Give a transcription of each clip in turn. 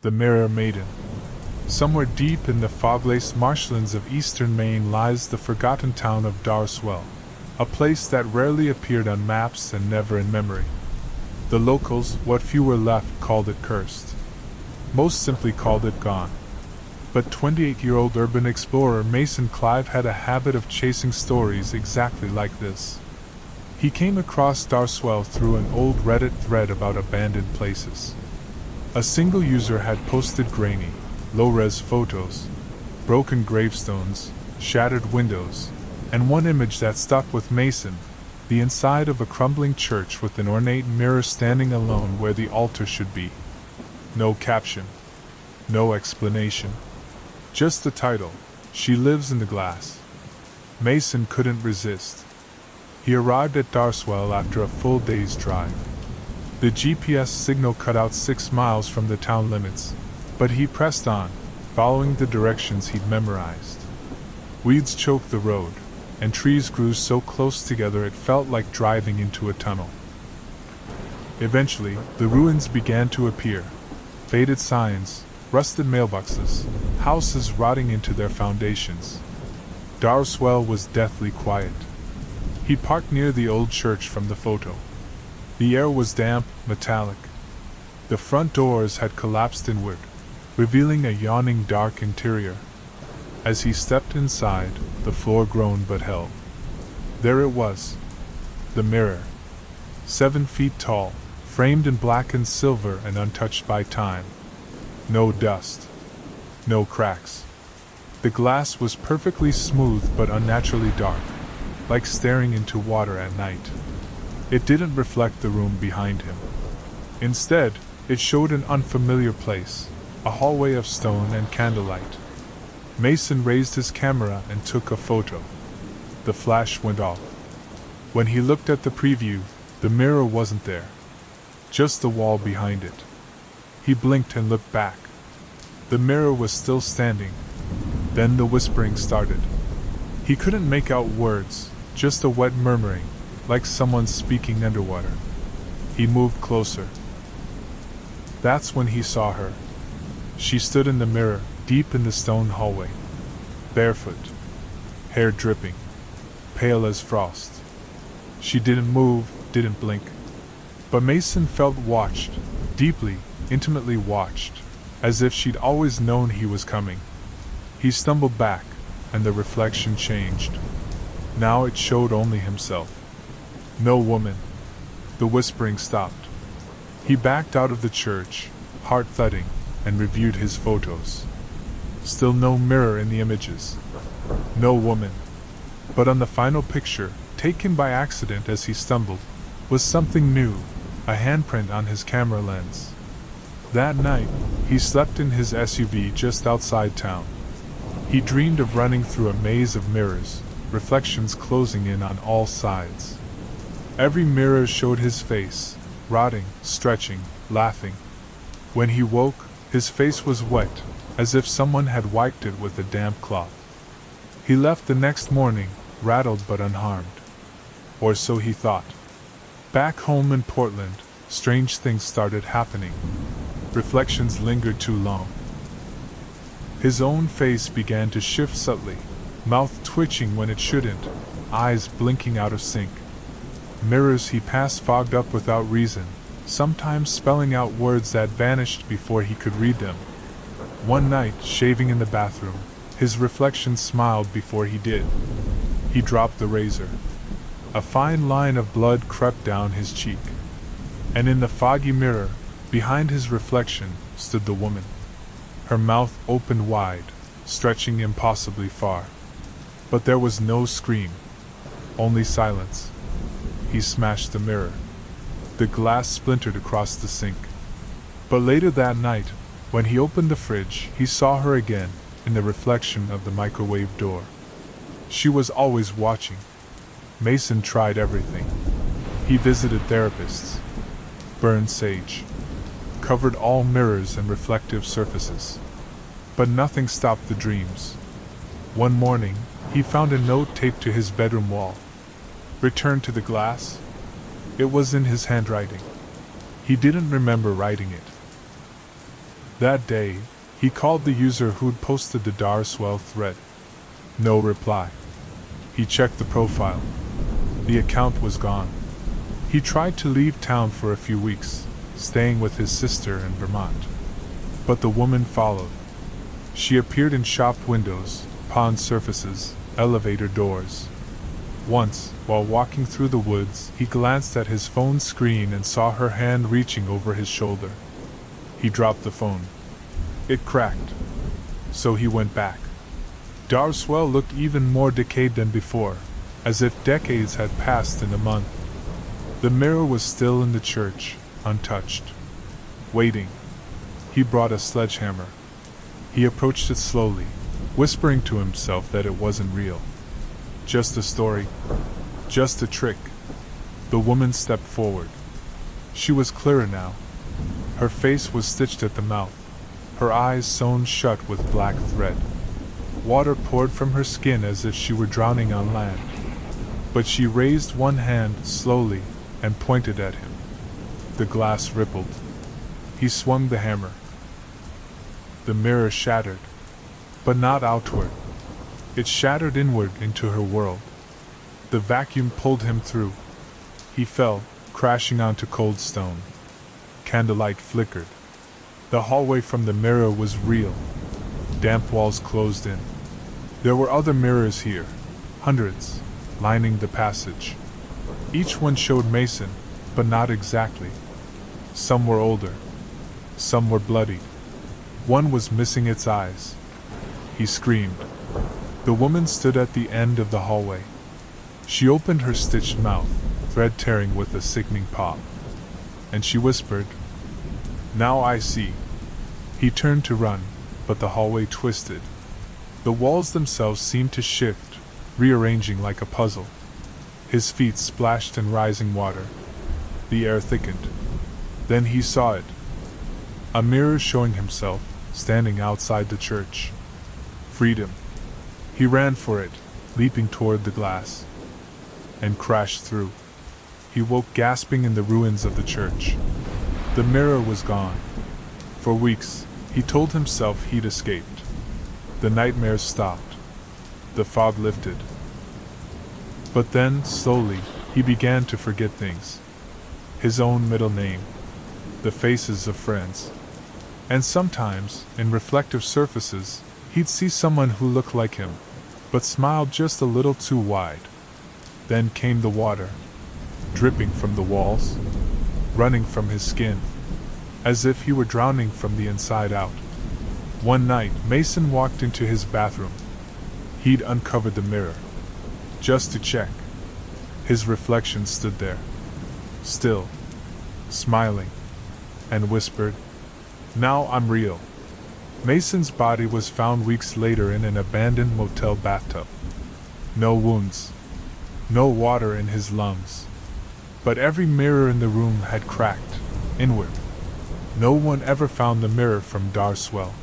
The Mirror Maiden. Somewhere deep in the fog-laced marshlands of eastern Maine lies the forgotten town of Darswell, a place that rarely appeared on maps and never in memory. The locals, what few were left, called it cursed. Most simply called it gone. But 28-year-old urban explorer Mason Clive had a habit of chasing stories exactly like this. He came across Darswell through an old Reddit thread about abandoned places. A single user had posted grainy, low-res photos, broken gravestones, shattered windows, and one image that stuck with Mason, the inside of a crumbling church with an ornate mirror standing alone where the altar should be. No caption. No explanation. Just the title, "She Lives in the Glass." Mason couldn't resist. He arrived at Darswell after a full day's drive. The GPS signal cut out 6 miles from the town limits, but he pressed on, following the directions he'd memorized. Weeds choked the road, and trees grew so close together it felt like driving into a tunnel. Eventually, the ruins began to appear. Faded signs, rusted mailboxes, houses rotting into their foundations. Darswell was deathly quiet. He parked near the old church from the photo. The air was damp, metallic. The front doors had collapsed inward, revealing a yawning dark interior. As he stepped inside, the floor groaned but held. There it was. The mirror. 7 feet tall, framed in black and silver and untouched by time. No dust. No cracks. The glass was perfectly smooth but unnaturally dark, like staring into water at night. It didn't reflect the room behind him. Instead, it showed an unfamiliar place, a hallway of stone and candlelight. Mason raised his camera and took a photo. The flash went off. When he looked at the preview, the mirror wasn't there. Just the wall behind it. He blinked and looked back. The mirror was still standing. Then the whispering started. He couldn't make out words, just a wet murmuring, like someone speaking underwater. He moved closer. That's when he saw her. She stood in the mirror, deep in the stone hallway. Barefoot. Hair dripping. Pale as frost. She didn't move, didn't blink. But Mason felt watched, deeply, intimately watched, as if she'd always known he was coming. He stumbled back, and the reflection changed. Now it showed only himself. No woman. The whispering stopped. He backed out of the church, heart thudding, and reviewed his photos. Still no mirror in the images. No woman. But on the final picture, taken by accident as he stumbled, was something new, a handprint on his camera lens. That night, he slept in his SUV just outside town. He dreamed of running through a maze of mirrors, reflections closing in on all sides. Every mirror showed his face, rotting, stretching, laughing. When he woke, his face was wet, as if someone had wiped it with a damp cloth. He left the next morning, rattled but unharmed. Or so he thought. Back home in Portland, strange things started happening. Reflections lingered too long. His own face began to shift subtly, mouth twitching when it shouldn't, eyes blinking out of sync. Mirrors he passed fogged up without reason, sometimes spelling out words that vanished before he could read them. One night, shaving in the bathroom, his reflection smiled before he did. He dropped the razor. A fine line of blood crept down his cheek. And in the foggy mirror, behind his reflection, stood the woman. Her mouth opened wide, stretching impossibly far. But there was no scream. Only silence. He smashed the mirror. The glass splintered across the sink. But later that night, when he opened the fridge, he saw her again, in the reflection of the microwave door. She was always watching. Mason tried everything. He visited therapists, burned sage, covered all mirrors and reflective surfaces. But nothing stopped the dreams. One morning, he found a note taped to his bedroom wall. Return to the glass? It was in his handwriting. He didn't remember writing it. That day, he called the user who'd posted the Darswell thread. No reply. He checked the profile. The account was gone. He tried to leave town for a few weeks, staying with his sister in Vermont. But the woman followed. She appeared in shop windows, pond surfaces, elevator doors. Once, while walking through the woods, he glanced at his phone screen and saw her hand reaching over his shoulder. He dropped the phone. It cracked. So he went back. Darswell looked even more decayed than before, as if decades had passed in a month. The mirror was still in the church, untouched. Waiting. He brought a sledgehammer. He approached it slowly, whispering to himself that it wasn't real. Just a story. Just a trick. The woman stepped forward. She was clearer now. Her face was stitched at the mouth, her eyes sewn shut with black thread. Water poured from her skin as if she were drowning on land. But she raised one hand slowly and pointed at him. The glass rippled. He swung the hammer. The mirror shattered, but not outward. It shattered inward into her world. The vacuum pulled him through. He fell, crashing onto cold stone. Candlelight flickered. The hallway from the mirror was real. Damp walls closed in. There were other mirrors here, hundreds, lining the passage. Each one showed Mason, but not exactly. Some were older. Some were bloodied. One was missing its eyes. He screamed. The woman stood at the end of the hallway. She opened her stitched mouth, thread tearing with a sickening pop. And she whispered, "Now I see." He turned to run, but the hallway twisted. The walls themselves seemed to shift, rearranging like a puzzle. His feet splashed in rising water. The air thickened. Then he saw it. A mirror showing himself, standing outside the church. Freedom. He ran for it, leaping toward the glass. And crashed through. He woke gasping in the ruins of the church. The mirror was gone. For weeks, he told himself he'd escaped. The nightmares stopped. The fog lifted. But then, slowly, he began to forget things. His own middle name. The faces of friends. And sometimes, in reflective surfaces, he'd see someone who looked like him, but smiled just a little too wide. Then came the water, dripping from the walls, running from his skin, as if he were drowning from the inside out. One night, Mason walked into his bathroom. He'd uncovered the mirror, just to check. His reflection stood there, still, smiling, and whispered, "Now I'm real." Mason's body was found weeks later in an abandoned motel bathtub. No wounds, no water in his lungs. But every mirror in the room had cracked, inward. No one ever found the mirror from Darswell.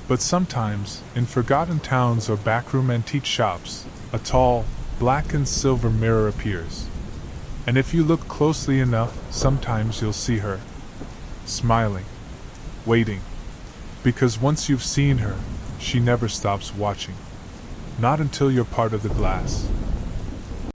But sometimes, in forgotten towns or backroom antique shops, a tall, black and silver mirror appears. And if you look closely enough, sometimes you'll see her, smiling, waiting. Because once you've seen her, she never stops watching. Not until you're part of the glass.